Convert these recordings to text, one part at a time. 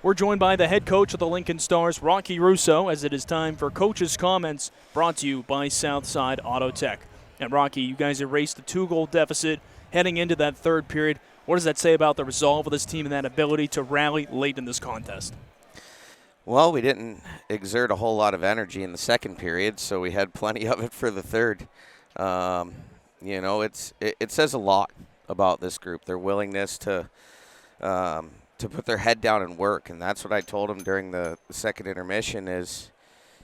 We're joined by the head coach of the Lincoln Stars, Rocky Russo, as it is time for Coach's Comments, brought to you by Southside Auto Tech. And Rocky, you guys erased the 2-goal deficit heading into that third period. What does that say about the resolve of this team and that ability to rally late in this contest? Well, we didn't exert a whole lot of energy in the second period, so we had plenty of it for the third. It says a lot about this group, their willingness to put their head down and work, and that's what I told them during the second intermission is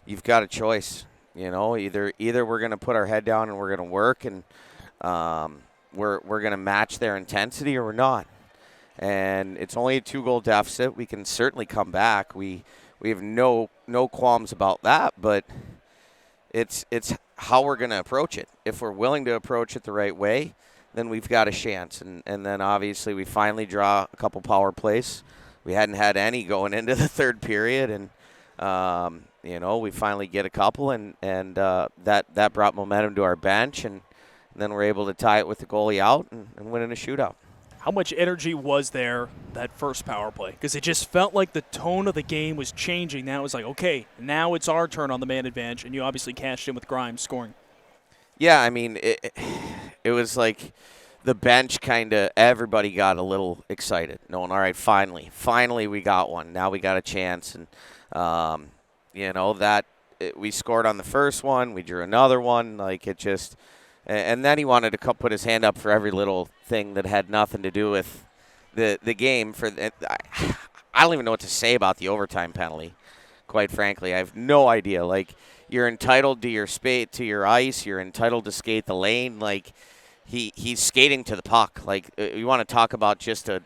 you've got a choice. Either we're going to put our head down and we're going to work and we're going to match their intensity or we're not. And it's only a 2-goal deficit. We can certainly come back. We have no qualms about that, but it's how we're going to approach it. If we're willing to approach it the right way, then we've got a chance. And then obviously we finally draw a couple power plays. We hadn't had any going into the third period, and we finally get a couple, and that brought momentum to our bench, and then we're able to tie it with the goalie out and win in a shootout. How much energy was there that first power play? Because it just felt like the tone of the game was changing. Now it was like, okay, now it's our turn on the man advantage, and you obviously cashed in with Grimes scoring. Yeah, I mean, it was like the bench kind of, everybody got a little excited, knowing, all right, finally we got one. Now we got a chance. And, we scored on the first one. We drew another one. And then he wanted to put his hand up for every little thing that had nothing to do with the game. I don't even know what to say about the overtime penalty, quite frankly. I have no idea. You're entitled to your ice. You're entitled to skate the lane. He's skating to the puck. You want to talk about just a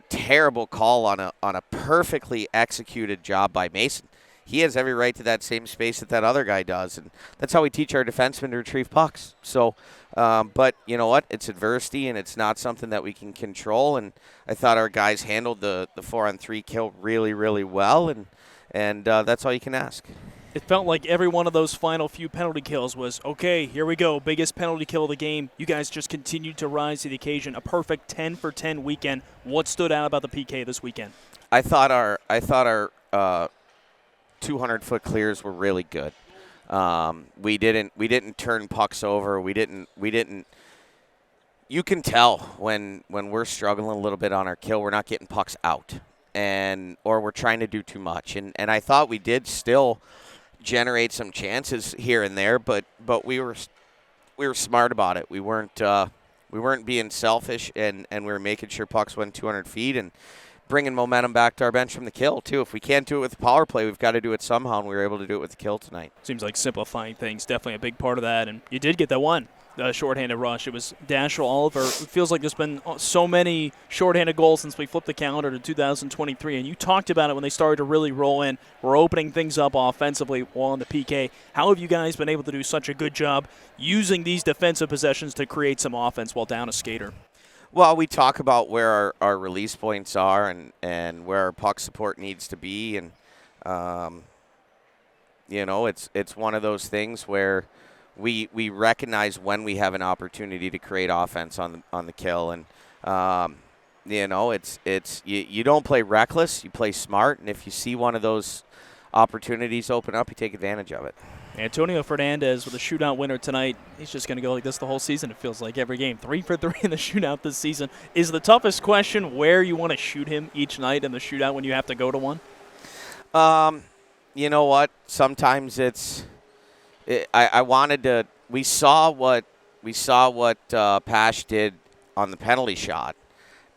terrible call on a perfectly executed job by Mason. He has every right to that same space that other guy does, and that's how we teach our defensemen to retrieve pucks. So, but you know what? It's adversity, and it's not something that we can control. And I thought our guys handled the 4-on-3 kill really, really well, and that's all you can ask. It felt like every one of those final few penalty kills was, okay, here we go, biggest penalty kill of the game. You guys just continued to rise to the occasion. A perfect 10-for-10 weekend. What stood out about the PK this weekend? I thought our 200-foot clears were really good. We didn't turn pucks over. We didn't. You can tell when we're struggling a little bit on our kill, we're not getting pucks out, or we're trying to do too much. And I thought we did still generate some chances here and there, but we were smart about it. We weren't being selfish, and we were making sure pucks went 200 feet and bringing momentum back to our bench from the kill, too. If we can't do it with the power play, we've got to do it somehow, and we were able to do it with the kill tonight. Seems like simplifying things, definitely a big part of that, and you did get that one, the shorthanded rush. It was Dashiell Oliver. It feels like there's been so many shorthanded goals since we flipped the calendar to 2023, and you talked about it when they started to really roll in. We're opening things up offensively while on the PK. How have you guys been able to do such a good job using these defensive possessions to create some offense while down a skater? Well, we talk about where our release points are and where our puck support needs to be, and it's one of those things where we recognize when we have an opportunity to create offense on the kill, and you don't play reckless, you play smart, and if you see one of those opportunities open up, you take advantage of it. Antonio Fernandez with a shootout winner tonight. He's just going to go like this the whole season, it feels like, every game. 3 for 3 in the shootout this season. Is the toughest question where you want to shoot him each night in the shootout when you have to go to one? You know what? Sometimes I wanted to. We saw what Pash did on the penalty shot,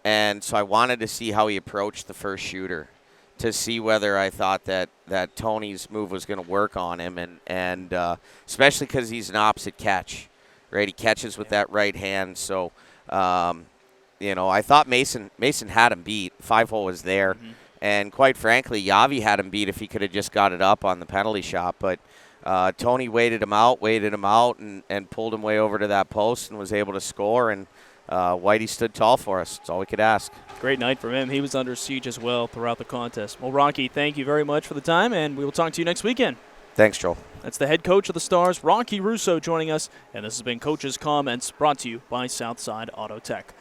and so I wanted to see how he approached the first shooter, to see whether I thought that Tony's move was going to work on him, and especially because he's an opposite catch, right? He catches with that right hand. So, I thought Mason had him beat. 5-hole was there, and quite frankly, Yavi had him beat if he could have just got it up on the penalty shot. But Tony waited him out, and pulled him way over to that post and was able to score. And Whitey stood tall for us. That's all we could ask. Great night for him. He was under siege as well throughout the contest. Well, Rocky, thank you very much for the time, and we will talk to you next weekend. Thanks, Joel. That's the head coach of the Stars, Rocky Russo, joining us, and this has been Coach's Comments, brought to you by Southside Auto Tech.